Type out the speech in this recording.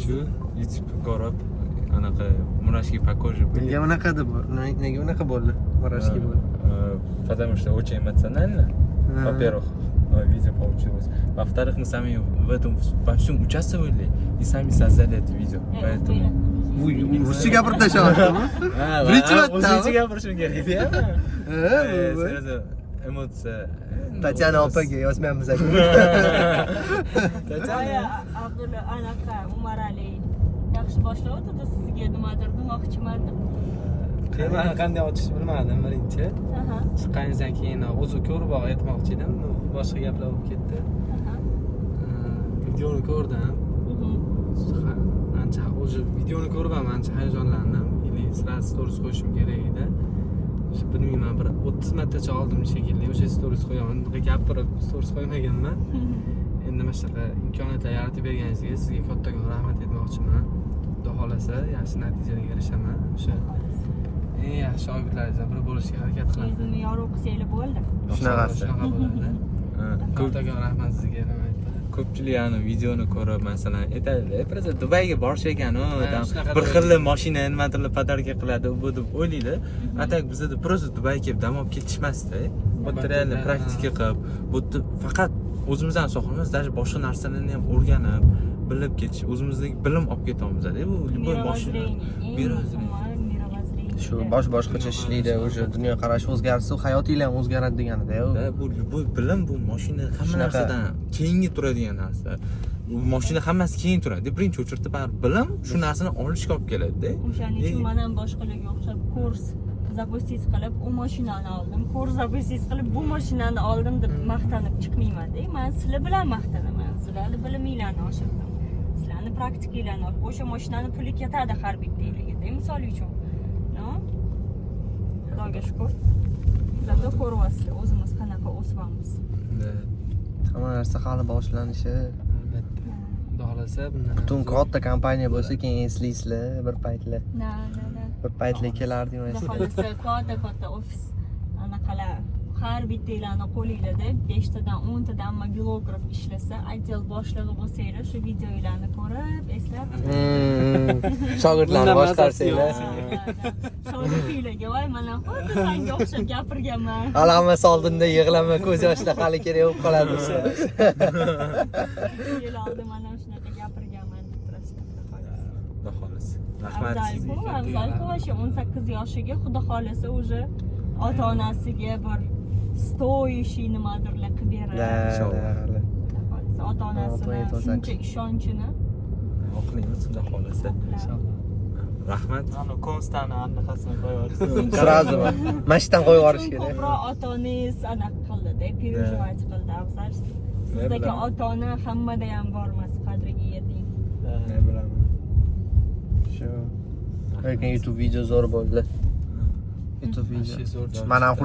Shu YouTube ko'rib anaqa murashki покажи. Nega unaqa deb? Nega unaqa bo'ldi? Murashki bo'ldi. Потому что очень эмоционально. Во-первых, видео получилось. Во-вторых, мы сами во всем участвовали и сами создали это видео. Поэтому... Ruscha gapirib tashlabdimi? Birinchi marta. Ruscha gapirishim kerak-da. Sразу emotsiya. Tatyana opaga yozmayapmiz aka. Tatyana Abdulla anaqa Umar Ali yaxshi boshlayotdi sizga nimadir demoqchiman deb. Men qanday ochishni bilmadim birinchi. Chiqqandan keyin o'zi ko'rib aytmoqchi edim, boshqa gaplar bo'lib ketdi. Videoni ko'rdim. Ancha o'zi videoni ko'rib ham ancha hayajonlandim. Ya'ni sirasi stories qo'yishim kerak edi. Bilmayman, bir 30 martacha oldim shekilli. O'sha stories qo'yaman. Gapirib stories qo'ymaganman. Endi mana shunaqa imkoniyatlar yaratib berganingizga sizga kattakon rahmat aytmoqchiman. Xudo xolasa yaxshi natijaga erishaman. O'sha eng yaxshi shogirdlaringizdan biri bo'lishga harakat qilaman. O'zimni yorug' qilsanglar bo'ldi. Shunaqasi. Shunaqa bo'ladi. Kattakon rahmat sizga deb aytaman. Ko'pchilik ani videoni ko'rib masalan aytadi, "Просто Dubayga borish ekan-ku, bir xilli mashina nimadirlar podarka qiladi, bu deb o'ylaydi. Atak bizda просто Dubayga kelib dam olib ketishmasda. Bu realni praktika qilib, bu faqat o'zimizdan so'ximiz, даже boshqa narsalarni ham o'rganib, bilib ketish, o'zimizdagi bilim olib ketamiz-da. Bu любой mashina Shu boshqacha ishlaydi, o'sha dunyo qarashi o'zgarsa, hayotinglar ham o'zgaradi deganida-ku. Bu bilim, bu mashina hamma narsadan keyingi turadigan narsa. Bu mashina hammasi keyin turadi. Birinchi o'chirda baribir bilim shu narsani olishga olib keladi-da. O'shaning uchun men ham boshqalarga o'xshab kurs zapustit qilib, u mashinani oldim. Kurs zapustit qilib, bu mashinani oldim deb maqtanib chiqmayman-da. Men sizlar bilan maqtanaman. Sizlarni biliminglarni oshirdim. Sizlarni praktikanglarni, o'sha mashinani puli ketadi har bittangizga, misol uchun. Xudoga shukr. Zato ko'ryapsizlar, o'zimiz qanaqa o'sibamiz. Hamma narsa hali boshlanishi. Albatta. Xudo xolasa bundan Butun katta kompaniya bo'lsa, keyin eslaysizlar bir paytlar. Na. Bir paytlar kelardi mana Xudo shu. xolasa katta ofis anaqalar har bittanglarni qo'linglarda 5 tadan 10 tadan amma videograf ishlasa, otdel boshlig'i bo'lsanglar, shu videolarni ko'rib, eslab Shogirdlarni boshqarsanglar. Shogirdlarga voy, mana xuddi senga o'xshab gapirganman. Hali hammasi oldinda yig'lama, ko'z yoshlar hali kerak bo'lib qoladi. Yil oldin mana shunaqa gapirganman deb turasizlar. Xudo xolasa. Rahmat sizga. Afzalkova shu 18 yoshiga xudo xolasa уже ota-onasiga bir stoyishi nimadirlar qilib beradi. Ota-onasini shuncha ishonchini Oqlaymiz xudo xolasa. inshaalloh. Rahmat. Ana konstani anaqasini qo'yib Sразу mashtan qo'yib yuborish kerak. Ko'proq ota-onangiz anaqa qildi-da, переживать qildi afzal. Sizdagi ota-ona hammada ham bormas, qadriga yeting. Ne bilaman. Shu. Lekin YouTube video zo'r bo'ldi. YouTube video. zo'r. Mana ham